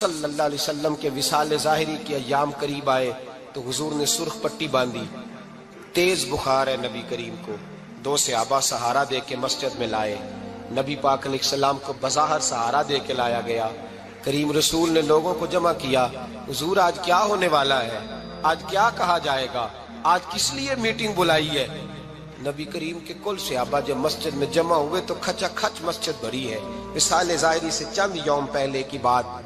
صلی اللہ علیہ وسلم کے وصال ظاہری کے ایام قریب آئے تو حضور نے سرخ پٹی باندھی، تیز بخار ہے نبی کریم کو، دو صحابہ سہارا دے کے مسجد میں لائے، نبی پاک علیہ السلام کو بظاہر سہارا دے کے لایا گیا۔ کریم رسول نے لوگوں کو جمع کیا، حضور آج کیا ہونے والا ہے، آج کیا کہا جائے گا، آج کس لیے میٹنگ بلائی ہے؟ نبی کریم کے کل صحابہ جب مسجد میں جمع ہوئے تو کھچا کھچ مسجد بھری ہے۔ وصال ظاہری سے چند یوم پہلے کی بات،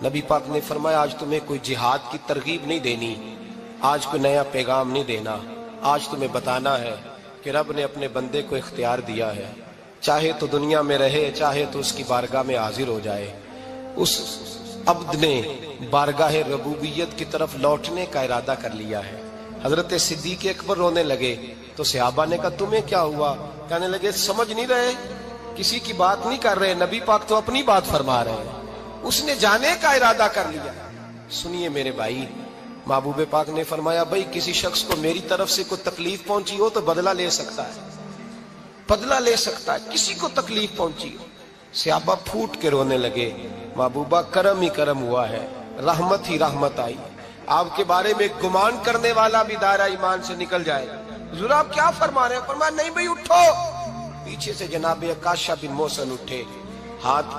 نبی پاک نے فرمایا آج تمہیں کوئی جہاد کی ترغیب نہیں دینی، آج کوئی نیا پیغام نہیں دینا، آج تمہیں بتانا ہے کہ رب نے اپنے بندے کو اختیار دیا ہے، چاہے تو دنیا میں رہے چاہے تو اس کی بارگاہ میں حاضر ہو جائے۔ اس عبد نے بارگاہ ربوبیت کی طرف لوٹنے کا ارادہ کر لیا ہے۔ حضرت صدیق اکبر رونے لگے تو صحابہ نے کہا تمہیں کیا ہوا؟ کہنے لگے سمجھ نہیں رہے، کسی کی بات نہیں کر رہے، نبی پاک تو اپنی بات فرما رہے ہیں، اس نے جانے کا ارادہ کر لیا۔ سنیے میرے بھائی، محبوب پاک نے فرمایا بھائی کسی شخص کو میری طرف سے کوئی تکلیف پہنچی ہو تو بدلہ لے سکتا ہے، بدلہ لے سکتا ہے، کسی کو تکلیف پہنچی ہو۔ صحابہ پھوٹ کے رونے لگے، محبوبہ کرم ہی کرم ہوا ہے، رحمت ہی رحمت آئی، آپ کے بارے میں گمان کرنے والا بھی دائرہ ایمان سے نکل جائے گا۔ حضور آپ کیا فرما رہے ہیں؟ فرمایا نہیں بھائی اٹھو۔ پیچھے سے جناب عکاشہ بن محصن اٹھے، ہاتھ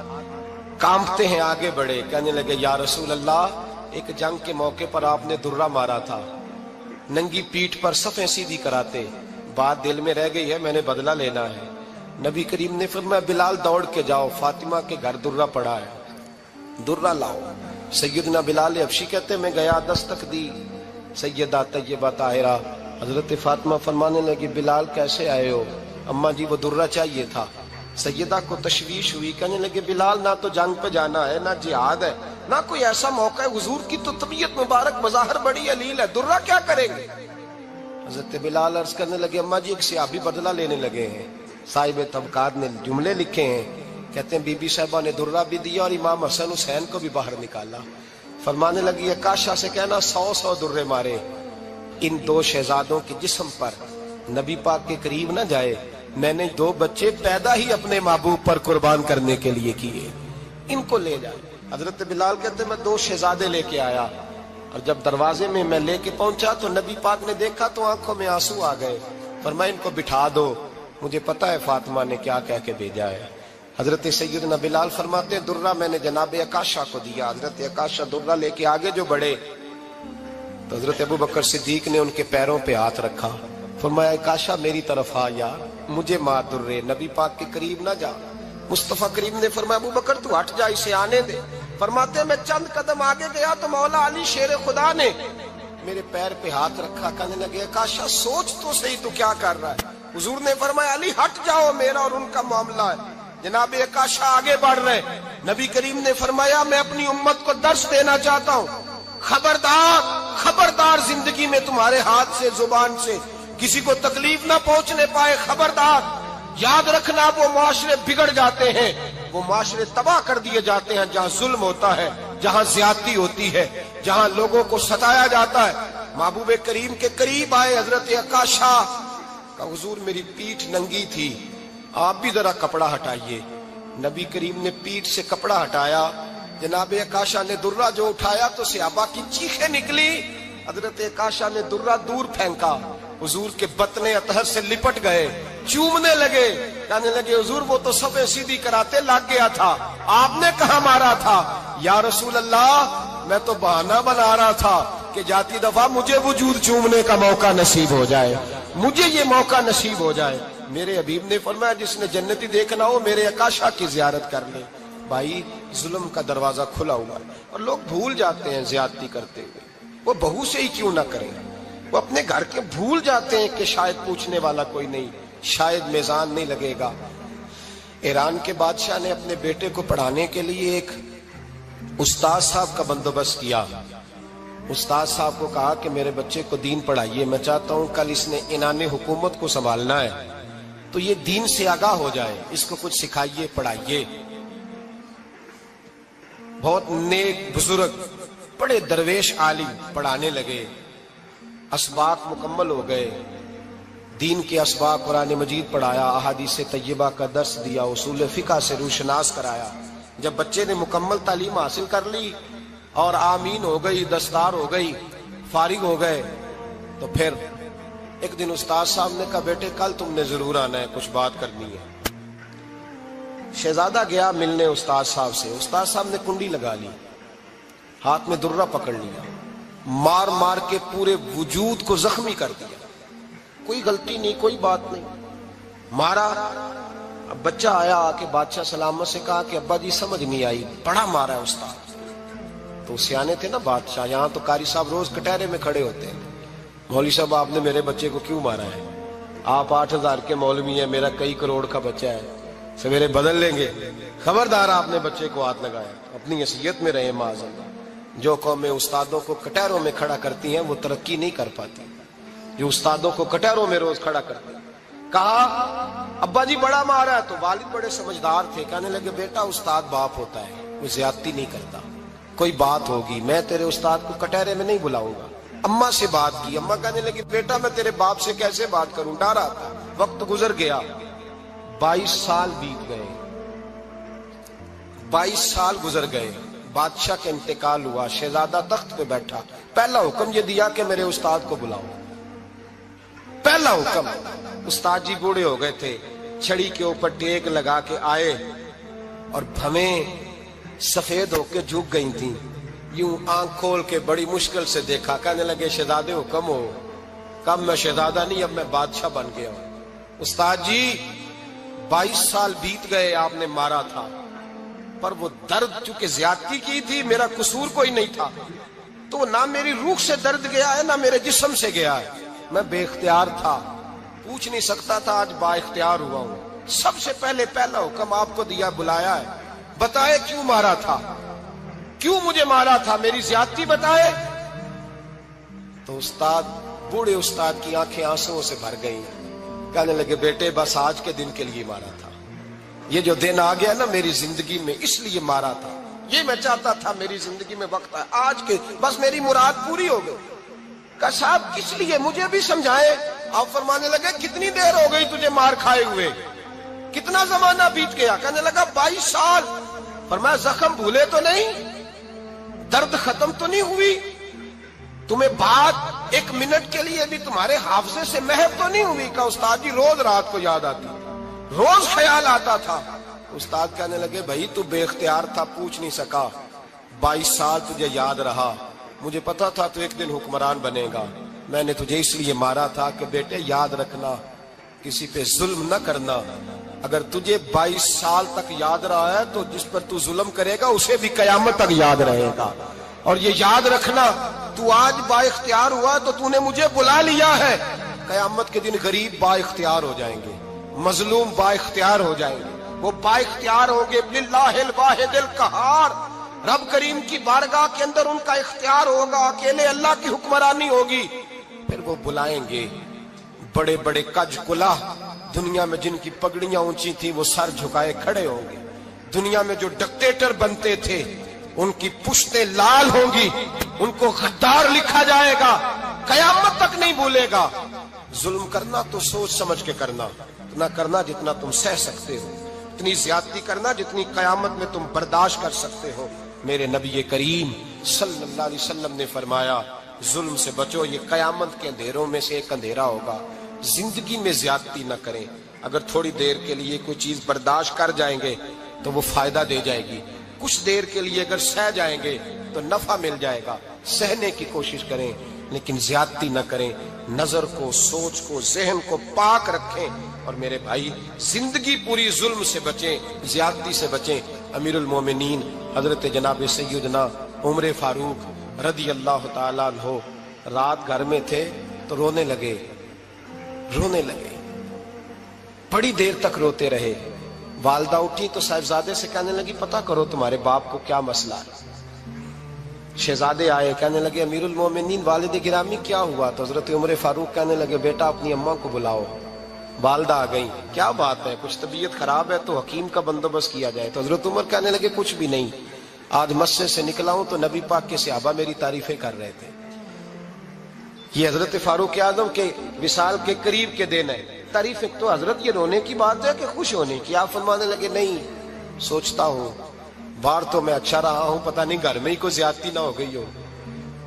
کانپتے ہیں آگے بڑھے، کہنے لگے یا رسول اللہ ایک جنگ کے موقع پر آپ نے درہ مارا تھا، ننگی پیٹھ پر صفیں سیدھی کراتے، بات دل میں رہ گئی ہے، میں نے بدلہ لینا ہے۔ نبی کریم نے فرمایا بلال دوڑ کے جاؤ، فاطمہ کے گھر درہ پڑا ہے، درہ لاؤ۔ سیدنا بلال حبشی کہتے میں گیا، دستک دی سیدہ طیبہ طاہرہ، حضرت فاطمہ فرمانے لگی بلال کیسے آئے ہو؟ اماں جی وہ درہ چاہیے تھا۔ سیدہ کو تشویش ہوئی، کہنے لگے بلال نہ تو جنگ پہ جانا ہے، نہ جہاد ہے، نہ کوئی ایسا موقع ہے، حضور کی تو طبیعت مبارک بظاہر بڑی علیل ہے، درہ کیا کریں گے؟ حضرت بلال عرض کرنے لگے اماں جی ایک صحابی بدلہ لینے لگے ہیں، صاحب طبقات نے جملے لکھے ہیں، کہتے ہیں بی بی صاحبہ نے درہ بھی دیا اور امام حسن حسین کو بھی باہر نکالا۔ فرمانے لگی عکاشہ سے کہنا 100 درے مارے، ان دو شہزادوں کے جسم پر نبی پاک کے قریب نہ جائے، میں نے 2 بچے پیدا ہی اپنے محبوب پر قربان کرنے کے لیے کیے، ان کو لے جائے۔ حضرت بلال کہتے میں 2 شہزادے لے کے آیا، اور جب دروازے میں میں لے کے پہنچا تو نبی پاک نے دیکھا تو آنکھوں میں آنسو آ گئے، فرمایا ان کو بٹھا دو، مجھے پتا ہے فاطمہ نے کیا کہہ کے بھیجا ہے۔ حضرت سیدنا بلال فرماتے ہیں درہ میں نے جناب عکاشہ کو دیا، حضرت عکاشہ درہ لے کے آگے جو بڑھے تو حضرت ابو بکر صدیق نے ان کے پیروں پہ ہاتھ رکھا، فرمایا عکاشہ میری طرف آ یار، مجھے مار درے، نبی پاک کے قریب نہ جا۔ مصطفیٰ کریم نے فرمایا ابو بکر تو ہٹ جا، اسے آنے دے۔ فرماتے ہیں میں چند قدم آگے گیا تو مولا علی شیر خدا نے میرے پیر پہ ہاتھ رکھا، کہنے لگے عکاشہ سوچ تو صحیح تو کیا کر رہا ہے؟ حضور نے فرمایا علی ہٹ جاؤ، میرا اور ان کا معاملہ ہے۔ جناب عکاشہ آگے بڑھ رہے، نبی کریم نے فرمایا میں اپنی امت کو درس دینا چاہتا ہوں، خبردار خبردار زندگی میں تمہارے ہاتھ سے زبان سے کسی کو تکلیف نہ پہنچنے پائے، خبردار یاد رکھنا وہ معاشرے بگڑ جاتے ہیں، وہ معاشرے تباہ کر دیے جاتے ہیں جہاں ظلم ہوتا ہے، جہاں زیادتی ہوتی ہے، جہاں لوگوں کو ستایا جاتا ہے۔ محبوب کریم کے قریب آئے حضرت عکاشہ کا، حضور میری پیٹھ ننگی تھی، آپ بھی ذرا کپڑا ہٹائیے۔ نبی کریم نے پیٹھ سے کپڑا ہٹایا، جناب عکاشہ نے درہ جو اٹھایا تو صحابہ کی چیخیں نکلی، حضرت عکاشہ نے درہ دور پھینکا، حضور کے بطن اطہر سے لپٹ گئے، چومنے لگے، کہنے لگے حضور وہ تو صفیں سیدھی کراتے لگ گیا تھا، آپ نے کہاں مارا تھا؟ یا رسول اللہ میں تو بہانہ بنا رہا تھا کہ جاتی دفعہ مجھے وجود چومنے کا موقع نصیب ہو جائے، مجھے یہ موقع نصیب ہو جائے۔ میرے حبیب نے فرمایا جس نے جنتی دیکھنا ہو میرے عکاشہ کی زیارت کر لے۔ بھائی ظلم کا دروازہ کھلا ہوا ہے اور لوگ بھول جاتے ہیں زیادتی کرتے ہوئے، وہ بہو سے ہی کیوں نہ کریں، وہ اپنے گھر کے بھول جاتے ہیں کہ شاید پوچھنے والا کوئی نہیں، شاید میزان نہیں لگے گا۔ ایران کے بادشاہ نے اپنے بیٹے کو پڑھانے کے لیے ایک استاد صاحب کا بندوبست کیا۔ استاد صاحب کو کہا کہ میرے بچے کو دین پڑھائیے، میں چاہتا ہوں کل اس نے عنان حکومت کو سنبھالنا ہے تو یہ دین سے آگاہ ہو جائے، اس کو کچھ سکھائیے پڑھائیے۔ بہت نیک بزرگ بڑے درویش عالم پڑھانے لگے، اسباق مکمل ہو گئے، دین کے اسباق قرآن مجید پڑھایا، احادیث طیبہ کا درس دیا، اصول فقہ سے روشناس کرایا، جب بچے نے مکمل تعلیم حاصل کر لی اور آمین ہو گئی، دستار ہو گئی، فارغ ہو گئے، تو پھر ایک دن استاد صاحب نے کہا بیٹے کل تم نے ضرور آنا ہے، کچھ بات کرنی ہے۔ شہزادہ گیا ملنے استاد صاحب سے، استاد صاحب نے کنڈی لگا لی، ہاتھ میں درہ پکڑ لیا، مار مار کے پورے وجود کو زخمی کر دیا، کوئی غلطی نہیں، کوئی بات نہیں، مارا۔ اب بچہ آیا آ کے بادشاہ سلامت سے کہا کہ ابا جی سمجھ نہیں آئی، بڑا مارا ہے استاد۔ تو سیانے تھے نا بادشاہ، یہاں تو قاری صاحب روز کٹہرے میں کھڑے ہوتے ہیں، مولوی صاحب آپ نے میرے بچے کو کیوں مارا ہے؟ آپ 8,000 کے مولوی ہیں، میرا کئی کروڑ کا بچہ ہے، سویرے بدل لیں گے، خبردار آپ نے بچے کو ہاتھ لگایا، اپنی حیثیت میں رہے معاذ اللہ۔ جو قومیں استادوں کو کٹہروں میں کھڑا کرتی ہیں وہ ترقی نہیں کر پاتی، جو استادوں کو کٹہروں میں روز کھڑا کرتے ہیں۔ کہا ابا جی بڑا مارا ہے، تو والد بڑے سمجھدار تھے، کہنے لگے بیٹا استاد باپ ہوتا ہے، وہ زیادتی نہیں کرتا، کوئی بات ہوگی میں تیرے استاد کو کٹہرے میں نہیں بلاؤں گا۔ اماں سے بات کی، اماں کہنے لگی بیٹا میں تیرے باپ سے کیسے بات کروں، ڈر آتا۔ وقت گزر گیا، 22 سال بیت گئے، 22 سال گزر گئے، بادشاہ کا انتقال ہوا، شہزادہ تخت پہ بیٹھا، پہلا حکم یہ دیا کہ میرے استاد کو بلاؤ، پہلا حکم۔ استاد جی بوڑھے ہو گئے تھے، چھڑی کے اوپر ٹیک لگا کے آئے اور بھویں سفید ہو کے جھک گئی تھیں، یوں آنکھ کھول کے بڑی مشکل سے دیکھا، کہنے لگے شہزادے حکم ہو۔ کب میں شہزادہ نہیں، اب میں بادشاہ بن گیا ہوں۔ استاد جی 22 سال بیت گئے، آپ نے مارا تھا، پر وہ درد چونکہ زیادتی کی تھی، میرا قصور کوئی نہیں تھا، تو نہ میری روح سے درد گیا ہے نہ میرے جسم سے گیا ہے، میں بے اختیار تھا، پوچھ نہیں سکتا تھا، آج با اختیار ہوا ہوں۔ سب سے پہلے پہلا حکم آپ کو دیا، بلایا ہے، بتائے کیوں مارا تھا، کیوں مجھے مارا تھا، میری زیادتی بتائے۔ تو استاد، بوڑھے استاد کی آنکھیں آنسوؤں سے بھر گئیں، کہنے لگے بیٹے بس آج کے دن کے لیے مارا تھا، یہ جو دن آ گیا نا میری زندگی میں اس لیے مارا تھا، یہ میں چاہتا تھا میری زندگی میں وقت ہے، آج کے بس میری مراد پوری ہو گئی۔ کہا صاحب کس لیے، مجھے بھی سمجھائے۔ آپ فرمانے لگے کتنی دیر ہو گئی تجھے مار کھائے ہوئے، کتنا زمانہ بیت گیا؟ کہنے لگا 22 سال۔ فرمایا زخم بھولے تو نہیں، درد ختم تو نہیں ہوئی، تمہیں بات 1 منٹ کے لیے بھی تمہارے حافظے سے محو تو نہیں ہوئی؟ کہا استاد جی روز رات کو یاد آتی، روز خیال آتا تھا۔ استاد کہنے لگے بھائی تو بے اختیار تھا، پوچھ نہیں سکا، 22 سال تجھے یاد رہا، مجھے پتا تھا تو ایک دن حکمران بنے گا، میں نے تجھے اس لیے مارا تھا کہ بیٹے یاد رکھنا، کسی پہ ظلم نہ کرنا، اگر تجھے 22 سال تک یاد رہا ہے تو جس پر تو ظلم کرے گا اسے بھی قیامت تک یاد رہے گا، اور یہ یاد رکھنا تو آج با اختیار ہوا تو تو نے مجھے بلا لیا ہے، قیامت کے دن غریب با اختیار ہو جائیں گے، مظلوم با اختیار ہو جائیں گے، وہ با اختیار ہوں گے، للہ الواحد القہار، رب کریم کی بارگاہ کے اندر ان کا اختیار ہوگا، اکیلے اللہ کی حکمرانی ہوگی، پھر وہ بلائیں گے، بڑے بڑے کج کلا دنیا میں جن کی پگڑیاں اونچی تھی وہ سر جھکائے کھڑے ہوں گے، دنیا میں جو ڈکٹیٹر بنتے تھے ان کی پشتیں لال ہوں گی، ان کو غدار لکھا جائے گا، قیامت تک نہیں بھولے گا۔ ظلم کرنا تو سوچ سمجھ کے کرنا، اتنا کرنا جتنا تم سہ سکتے ہو، اتنی زیادتی کرنا جتنی قیامت میں تم برداشت کر سکتے ہو۔ میرے نبی کریم صلی اللہ علیہ وسلم نے فرمایا ظلم سے بچو، یہ قیامت کے اندھیروں میں سے ایک اندھیرا ہوگا، زندگی میں زیادتی نہ کریں، اگر تھوڑی دیر کے لیے کوئی چیز برداشت کر جائیں گے تو وہ فائدہ دے جائے گی، کچھ دیر کے لیے اگر سہ جائیں گے تو نفع مل جائے گا، سہنے کی کوشش کریں لیکن زیادتی نہ کریں، نظر کو، سوچ کو، ذہن کو پاک رکھیں، اور میرے بھائی زندگی پوری ظلم سے بچیں، زیادتی سے بچیں۔ امیر المومنین حضرت جناب سیدنا عمر فاروق رضی اللہ تعالیٰ عنہ رات گھر میں تھے تو رونے لگے، بڑی دیر تک روتے رہے، والدہ اٹھی تو صاحبزادے سے کہنے لگی پتہ کرو تمہارے باپ کو کیا مسئلہ ہے۔ شہزادے آئے، کہنے لگے امیر المومنین والد گرامی کیا ہوا؟ تو حضرت عمر فاروق کہنے لگے بیٹا اپنی اماں کو بلاؤ۔ والدہ آ گئیں، کیا بات ہے، کچھ طبیعت خراب ہے تو حکیم کا بندوبست کیا جائے۔ تو حضرت عمر کہنے لگے کچھ بھی نہیں، آج مسجد سے نکلا ہوں تو نبی پاک کے صحابہ میری تعریفیں کر رہے تھے۔ یہ حضرت فاروق اعظم کے وصال کے قریب کے دن ہے، تعریفیں تو حضرت یہ رونے کی بات ہے کہ خوش ہونے کی؟ آپ فرمانے لگے نہیں، سوچتا ہوں باہر تو میں اچھا رہا ہوں، پتہ نہیں گھر میں ہی کوئی زیادتی نہ ہو گئی ہو،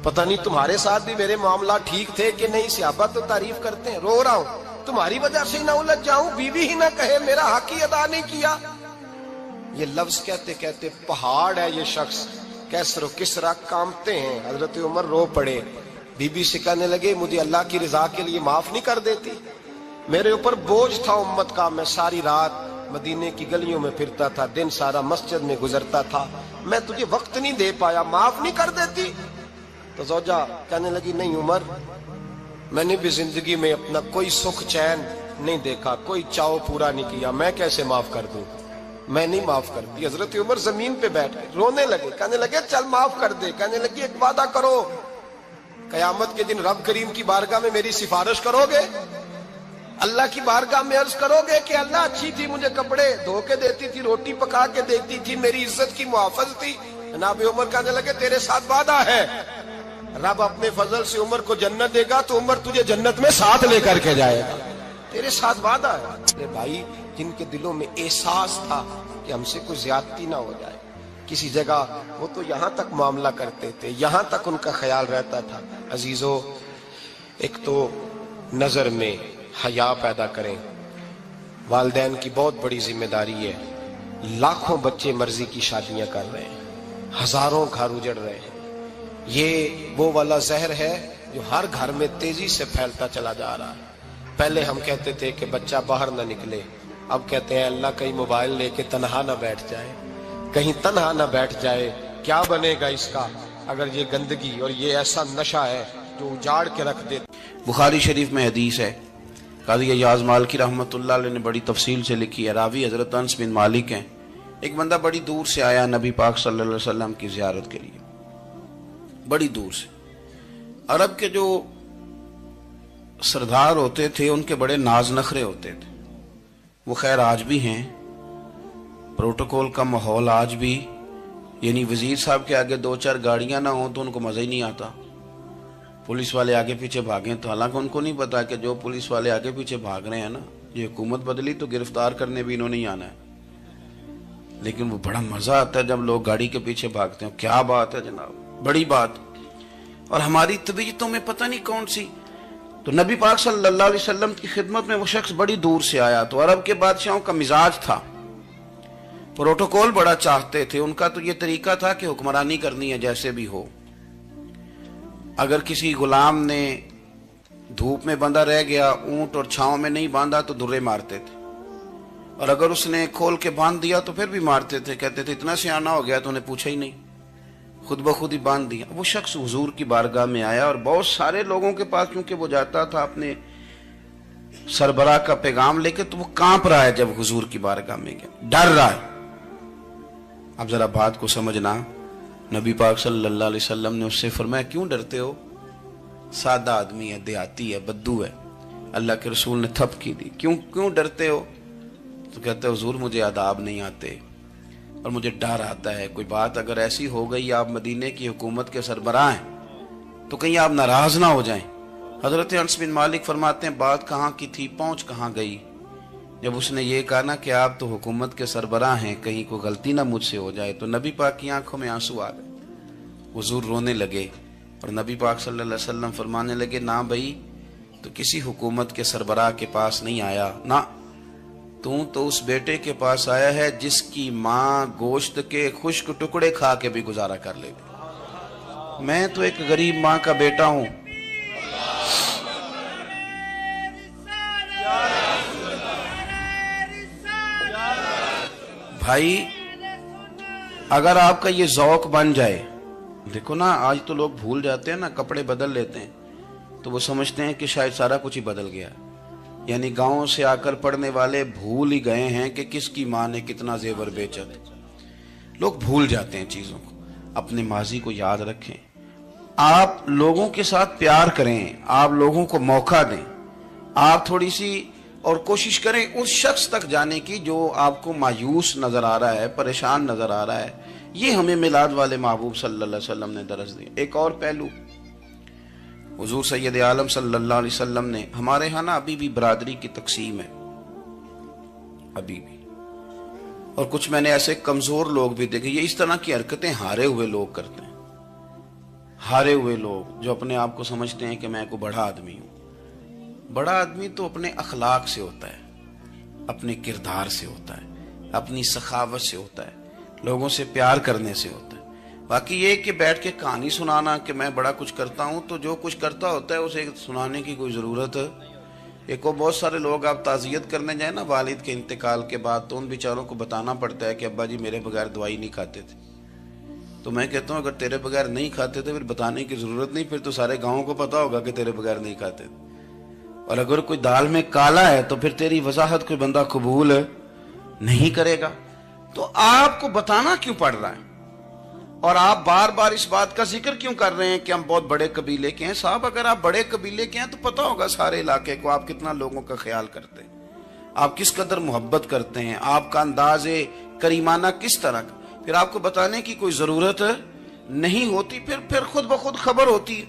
پتہ نہیں تمہارے ساتھ بھی میرے معاملات ٹھیک تھے کہ نہیں، صحابہ تو تعریف کرتے ہیں، رو رہا ہوں تمہاری وجہ سے نہ الجھ جاؤں، بیوی ہی نہ کہے میرا حق ہی ادا نہیں کیا۔ یہ لفظ کہتے کہتے پہاڑ ہے یہ شخص، کیسر و کسرا کانپتے ہیں۔ حضرت عمر رو پڑے، بی بی سے کہنے لگے مجھے اللہ کی رضا کے لیے معاف نہیں کر دیتی؟ میرے اوپر بوجھ تھا امت کا، میں ساری رات مدینے کی گلیوں میں پھرتا تھا، دن سارا مسجد میں گزرتا تھا، میں تجھے وقت نہیں دے پایا، معاف نہیں کر دیتی؟ تو زوجہ کہنے لگی نہیں عمر، میں نے بھی زندگی میں اپنا کوئی سکھ چین نہیں دیکھا، کوئی چاؤ پورا نہیں کیا، میں کیسے معاف کر دوں، میں نہیں معاف کرتی۔ حضرت عمر زمین پہ بیٹھ گئے، رونے لگے، کہنے لگے چل معاف کر دے۔ کہنے لگی ایک وعدہ کرو، قیامت کے دن رب کریم کی بارگاہ میں میری سفارش کرو گے؟ اللہ کی بارگاہ میں عرض کرو گے کہ اللہ اچھی تھی، مجھے کپڑے دھو کے دیتی تھی، روٹی پکا کے دیتی تھی، میری عزت کی محافظ تھی؟ جناب عمر کہنے لگے تیرے ساتھ وعدہ ہے، رب اپنے فضل سے عمر کو جنت دے گا تو عمر تجھے جنت میں ساتھ لے کر کے جائے گا، تیرے ساتھ وعدہ ہے۔ میرے بھائی جن کے دلوں میں احساس تھا کہ ہم سے کوئی زیادتی نہ ہو جائے کسی جگہ، وہ تو یہاں تک معاملہ کرتے تھے، یہاں تک ان کا خیال رہتا تھا۔ عزیزو، ایک تو نظر میں حیا پیدا کریں، والدین کی بہت بڑی ذمہ داری ہے۔ لاکھوں بچے مرضی کی شادیاں کر رہے ہیں، ہزاروں گھر اجڑ رہے ہیں، یہ وہ والا زہر ہے جو ہر گھر میں تیزی سے پھیلتا چلا جا رہا ہے۔ پہلے ہم کہتے تھے کہ بچہ باہر نہ نکلے، اب کہتے ہیں اللہ کہیں موبائل لے کے تنہا نہ بیٹھ جائے، کہیں تنہا نہ بیٹھ جائے، کیا بنے گا اس کا اگر یہ گندگی اور یہ ایسا نشہ ہے جو اجاڑ کے رکھ دے۔ بخاری شریف میں حدیث ہے، قاضی ایاز مالکی رحمۃ اللہ علیہ نے بڑی تفصیل سے لکھی ہے، راوی حضرت انس بن مالک ہیں۔ ایک بندہ بڑی دور سے آیا نبی پاک صلی اللہ علیہ وسلم کی زیارت کے لیے، بڑی دور سے۔ عرب کے جو سردار ہوتے تھے ان کے بڑے ناز نخرے ہوتے تھے، وہ خیر آج بھی ہیں، پروٹوکول کا ماحول آج بھی، یعنی وزیر صاحب کے آگے دو چار گاڑیاں نہ ہوں تو ان کو مزہ ہی نہیں آتا، پولیس والے آگے پیچھے بھاگیں تو، حالانکہ ان کو نہیں پتا کہ جو پولیس والے آگے پیچھے بھاگ رہے ہیں نا، یہ حکومت بدلی تو گرفتار کرنے بھی انہوں نے آنا ہے، لیکن وہ بڑا مزہ آتا ہے جب لوگ گاڑی کے پیچھے بھاگتے ہیں۔ کیا بات ہے جناب، بڑی بات۔ اور ہماری طبیعتوں میں پتہ نہیں کون سی، تو نبی پاک صلی اللہ علیہ وسلم کی خدمت میں وہ شخص بڑی دور سے آیا، تو عرب کے بادشاہوں کا مزاج تھا، پروٹوکول بڑا چاہتے تھے، ان کا تو یہ طریقہ تھا کہ حکمرانی کرنی ہے جیسے بھی ہو۔ اگر کسی غلام نے دھوپ میں بندھا رہ گیا، اونٹ اور چھاؤں میں نہیں باندھا تو درے مارتے تھے، اور اگر اس نے کھول کے باندھ دیا تو پھر بھی مارتے تھے، کہتے تھے اتنا سیانہ ہو گیا تو انہیں پوچھا ہی نہیں، خود بخود ہی باندھ دیا۔ وہ شخص حضور کی بارگاہ میں آیا اور بہت سارے لوگوں کے پاس کیونکہ وہ جاتا تھا اپنے سربراہ کا پیغام لے کے، تو وہ کانپ رہا ہے جب حضور کی بارگاہ میں گیا، ڈر رہا ہے۔ اب ذرا بات کو سمجھنا، نبی پاک صلی اللہ علیہ وسلم نے اس سے فرمایا کیوں ڈرتے ہو؟ سادہ آدمی ہے، دیہاتی ہے، بدو ہے۔ اللہ کے رسول نے تھپکی دی، کیوں ڈرتے ہو؟ تو کہتے ہیں حضور مجھے آداب نہیں آتے اور مجھے ڈر آتا ہے، کوئی بات اگر ایسی ہو گئی، آپ مدینے کی حکومت کے سربراہ ہیں، تو کہیں آپ ناراض نہ ہو جائیں۔ حضرت انس بن مالک فرماتے ہیں بات کہاں کی تھی، پہنچ کہاں گئی؟ جب اس نے یہ کہا نا کہ آپ تو حکومت کے سربراہ ہیں، کہیں کوئی غلطی نہ مجھ سے ہو جائے، تو نبی پاک کی آنکھوں میں آنسو آ گئے، حضور رونے لگے، اور نبی پاک صلی اللہ علیہ وسلم فرمانے لگے نہ بھائی، تو کسی حکومت کے سربراہ کے پاس نہیں آیا، نہ تو اس بیٹے کے پاس آیا ہے جس کی ماں گوشت کے خشک ٹکڑے کھا کے بھی گزارا کر لے گی۔ میں تو ایک غریب ماں کا بیٹا ہوں۔ بھائی اگر آپ کا یہ ذوق بن جائے، دیکھو نا آج تو لوگ بھول جاتے ہیں نا، کپڑے بدل لیتے ہیں تو وہ سمجھتے ہیں کہ شاید سارا کچھ ہی بدل گیا، یعنی گاؤں سے آ کر پڑھنے والے بھول ہی گئے ہیں کہ کس کی ماں نے کتنا زیور بیچا تھا۔ لوگ بھول جاتے ہیں چیزوں کو، اپنے ماضی کو یاد رکھیں، آپ لوگوں کے ساتھ پیار کریں، آپ لوگوں کو موقع دیں، آپ تھوڑی سی اور کوشش کریں اس شخص تک جانے کی جو آپ کو مایوس نظر آ رہا ہے، پریشان نظر آ رہا ہے۔ یہ ہمیں میلاد والے محبوب صلی اللہ علیہ وسلم نے درس دیا۔ ایک اور پہلو، حضور سید عالم صلی اللہ علیہ وسلم نے، ہمارے ہاں نا ابھی بھی برادری کی تقسیم ہے، ابھی بھی اور کچھ میں نے ایسے کمزور لوگ بھی دیکھے. یہ اس طرح کی حرکتیں ہارے ہوئے لوگ کرتے ہیں. ہارے ہوئے لوگ جو اپنے آپ کو سمجھتے ہیں کہ میں کوئی بڑا آدمی ہوں. بڑا آدمی تو اپنے اخلاق سے ہوتا ہے, اپنے کردار سے ہوتا ہے, اپنی سخاوت سے ہوتا ہے, لوگوں سے پیار کرنے سے ہوتا ہے. باقی یہ کہ بیٹھ کے کہانی سنانا کہ میں بڑا کچھ کرتا ہوں, تو جو کچھ کرتا ہوتا ہے اسے سنانے کی کوئی ضرورت ہے. ایک اور بہت سارے لوگ آپ تعزیت کرنے جائیں نا والد کے انتقال کے بعد, تو ان بیچاروں کو بتانا پڑتا ہے کہ ابا جی میرے بغیر دوائی نہیں کھاتے تھے. تو میں کہتا ہوں اگر تیرے بغیر نہیں کھاتے تھے پھر بتانے کی ضرورت نہیں, پھر تو سارے گاؤں کو پتا ہوگا کہ تیرے بغیر نہیں کھاتے تھے. اور اگر کوئی دال میں کالا ہے تو پھر تیری وضاحت کوئی بندہ قبول نہیں کرے گا. تو آپ کو بتانا کیوں پڑ رہا ہے, اور آپ بار بار اس بات کا ذکر کیوں کر رہے ہیں کہ ہم بہت بڑے قبیلے کے ہیں؟ صاحب اگر آپ بڑے قبیلے کے ہیں تو پتا ہوگا سارے علاقے کو آپ کتنا لوگوں کا خیال کرتے ہیں, آپ کس قدر محبت کرتے ہیں, آپ کا انداز کریمانہ کس طرح کا. پھر آپ کو بتانے کی کوئی ضرورت نہیں ہوتی, پھر خود بخود خبر ہوتی ہے.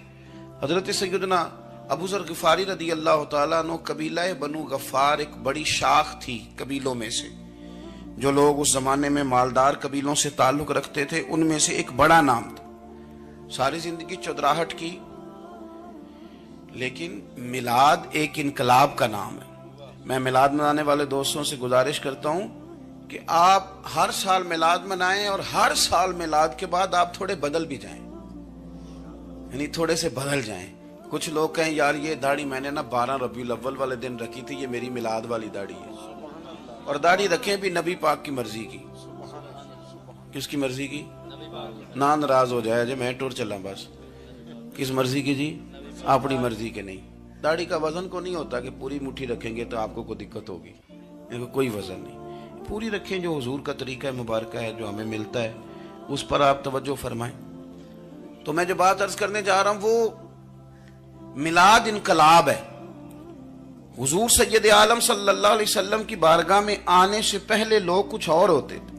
حضرت سیدنا ابو ذر غفاری رضی اللہ تعالیٰ عنہ, قبیلہ بنو غفار ایک بڑی شاخ تھی قبیلوں میں سے. جو لوگ اس زمانے میں مالدار قبیلوں سے تعلق رکھتے تھے ان میں سے ایک بڑا نام تھا. ساری زندگی چودراہٹ کی, لیکن میلاد ایک انقلاب کا نام ہے. میں میلاد منانے والے دوستوں سے گزارش کرتا ہوں کہ آپ ہر سال میلاد منائیں, اور ہر سال میلاد کے بعد آپ تھوڑے بدل بھی جائیں, یعنی تھوڑے سے بدل جائیں. کچھ لوگ کہیں یار یہ داڑھی میں نے نا 12 ربیع الاول والے دن رکھی تھی, یہ میری میلاد والی داڑھی ہے. اور داڑھی رکھیں بھی نبی پاک کی مرضی کی. کس کی مرضی کی؟ نہ ناراض ہو جائے جی میں ٹور چلا بس. کس مرضی کی جی؟ اپنی مرضی کے نہیں. داڑھی کا وزن کو نہیں ہوتا کہ پوری مٹھی رکھیں گے تو آپ کو کوئی دقت ہوگی, کوئی وزن نہیں. پوری رکھیں, جو حضور کا طریقہ مبارکہ ہے جو ہمیں ملتا ہے اس پر آپ توجہ فرمائیں. تو میں جو بات عرض کرنے جا رہا ہوں وہ میلاد انقلاب ہے. حضور سید عالم صلی اللہ علیہ وسلم کی بارگاہ میں آنے سے پہلے لوگ کچھ اور ہوتے تھے,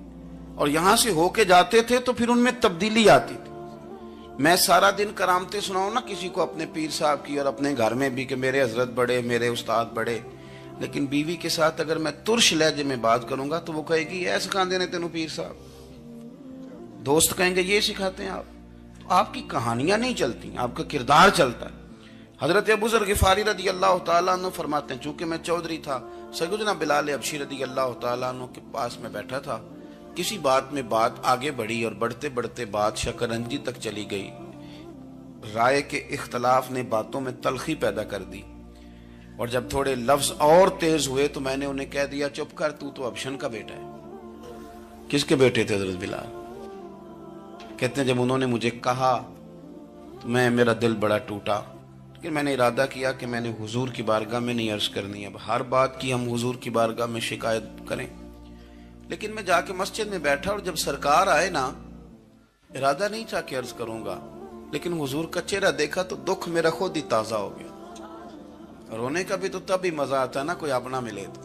اور یہاں سے ہو کے جاتے تھے تو پھر ان میں تبدیلی آتی تھی. میں سارا دن کرامتیں سناؤں نا کسی کو اپنے پیر صاحب کی اور اپنے گھر میں بھی کہ میرے حضرت بڑے, میرے استاد بڑے, لیکن بیوی کے ساتھ اگر میں ترش لہجے میں بات کروں گا تو وہ کہے گی ایسے سکھاندے نے تینوں پیر صاحب. دوست کہیں گے یہ سکھاتے ہیں آپ. تو آپ کی کہانیاں نہیں چلتی, آپ کا کردار چلتا ہے. حضرت ابو ذر غفاری رضی اللہ تعالیٰ عنہ فرماتے ہیں چونکہ میں چودھری تھا, سیدنا بلال حبشی رضی اللہ تعالیٰ عنہ کے پاس میں بیٹھا تھا. کسی بات میں بات آگے بڑھی اور بڑھتے بڑھتے بات شکرنجی تک چلی گئی. رائے کے اختلاف نے باتوں میں تلخی پیدا کر دی, اور جب تھوڑے لفظ اور تیز ہوئے تو میں نے انہیں کہہ دیا چپ کر, تو ابشن کا بیٹا ہے. کس کے بیٹے تھے حضرت بلال؟ کہتے ہیں جب انہوں نے مجھے کہا تو میرا دل بڑا ٹوٹا, لیکن میں نے ارادہ کیا کہ میں نے حضور کی بارگاہ میں نہیں عرض کرنی. اب ہر بات کی ہم حضور کی بارگاہ میں شکایت کریں. لیکن میں جا کے مسجد میں بیٹھا, اور جب سرکار آئے نا, ارادہ نہیں تھا کہ عرض کروں گا, لیکن حضور کا چہرہ دیکھا تو دکھ میرا خود ہی تازہ ہو گیا. رونے کا بھی تو تب ہی مزہ آتا ہے نا کوئی اپنا ملے تو.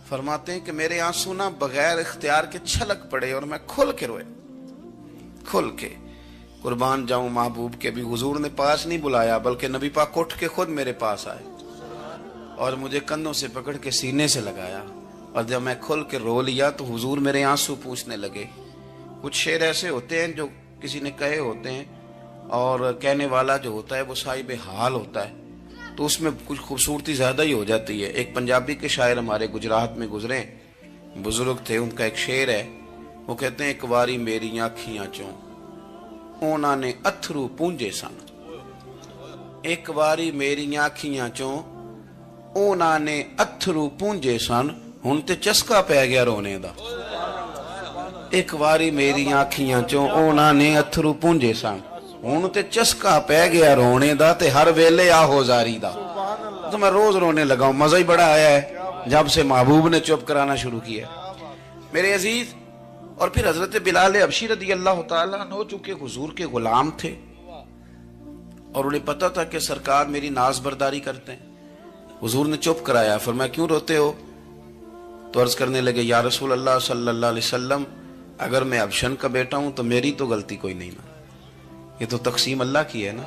فرماتے ہیں کہ میرے آنسو نا بغیر اختیار کے چھلک پڑے, اور میں کھل کے روئے, کھل کے. قربان جاؤں محبوب کے بھی حضور نے پاس نہیں بلایا, بلکہ نبی پاک اٹھ کے خود میرے پاس آئے اور مجھے کندھوں سے پکڑ کے سینے سے لگایا. اور جب میں کھل کے رو لیا تو حضور میرے آنسو پوچھنے لگے. کچھ شعر ایسے ہوتے ہیں جو کسی نے کہے ہوتے ہیں, اور کہنے والا جو ہوتا ہے وہ صاحب حال ہوتا ہے, تو اس میں کچھ خوبصورتی زیادہ ہی ہو جاتی ہے. ایک پنجابی کے شاعر ہمارے گجرات میں گزرے, بزرگ تھے, ان کا ایک شعر ہے, وہ کہتے ہیں ایک واری میری آنکھیاں چوں اونا نے اتھرو پونجے سن. ایک واری میری آنکھیاں چوں اونا نے اتھرو پونجے سن, ہن تے چسکا پہ گیا رونے دا. ایک واری میری آنکھیاں چوں اونا نے اتھرو پونجے سن, ہن تے چسکا پہ گیا رونے دا, تے ہر ویلے آہو زاری دا. تو میں روز رونے لگا ہوں, مزہ ہی بڑا آیا ہے جب سے محبوب نے چپ کرانا شروع کیا. میرے عزیز, اور پھر حضرت بلال حبشی رضی اللہ تعالیٰ عنہ چونکہ حضور کے غلام تھے اور انہیں پتا تھا کہ سرکار میری ناز برداری کرتے ہیں, حضور نے چپ کرایا. فرمایا کیوں روتے ہو؟ تو عرض کرنے لگے یا رسول اللہ صلی اللہ علیہ وسلم, اگر میں ابشن کا بیٹا ہوں تو میری تو غلطی کوئی نہیں نا, یہ تو تقسیم اللہ کی ہے نا.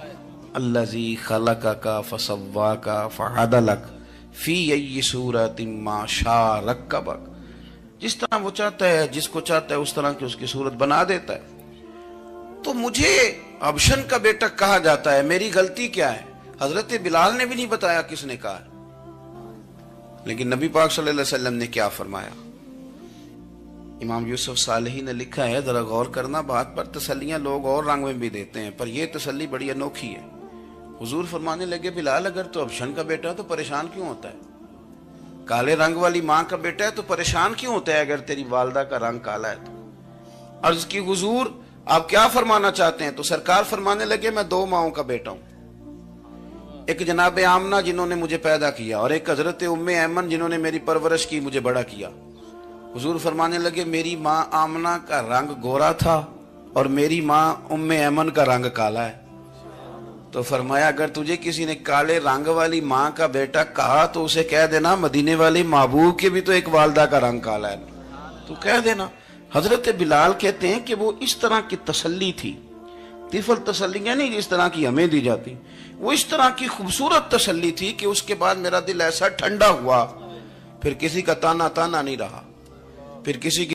الذی خلقک فسواک فعدلک فی ای صورت ما شاء رکبک. جس طرح وہ چاہتا ہے، جس کو چاہتا ہے اس طرح کی اس کی صورت بنا دیتا ہے۔ تو مجھے ابشن کا بیٹا کہا جاتا ہے، میری غلطی کیا ہے؟ حضرت بلال نے بھی نہیں بتایا کس نے کہا ہے، لیکن نبی پاک صلی اللہ علیہ وسلم نے کیا فرمایا؟ امام یوسف صالحی نے لکھا ہے، ذرا غور کرنا بات پر، تسلیاں لوگ اور رنگ میں بھی دیتے ہیں، پر یہ تسلی بڑی انوکھی ہے۔ حضور فرمانے لگے، بلال اگر تو ابشن کا بیٹا تو پریشان کیوں ہوتا ہے؟ کالے رنگ والی ماں کا بیٹا ہے تو پریشان کیوں ہوتا ہے اگر تیری والدہ کا رنگ کالا ہے تو؟ عرض کی حضور آپ کیا فرمانا چاہتے ہیں؟ تو سرکار فرمانے لگے، میں 2 ماؤں کا بیٹا ہوں، ایک جناب آمنہ جنہوں نے مجھے پیدا کیا، اور ایک حضرت ام ایمن جنہوں نے میری پرورش کی، مجھے بڑا کیا۔ حضور فرمانے لگے، میری ماں آمنہ کا رنگ گورا تھا اور میری ماں ام ایمن کا رنگ کالا ہے۔ تو فرمایا، اگر تجھے کسی نے کالے رنگ والی ماں کا بیٹا کہا تو اسے کہہ دینا مدینے والے محبوب کے بھی تو ایک والدہ کا رنگ کالا ہے، تو کہہ دینا۔ حضرت بلال کہتے ہیں کہ وہ اس طرح کی تسلی تھی، طفل تسلیاں نہیں جس طرح کی ہمیں دی جاتی، وہ اس طرح کی خوبصورت تسلی تھی کہ اس کے بعد میرا دل ایسا ٹھنڈا ہوا، پھر کسی کا تانا نہیں رہا، پھر کسی کی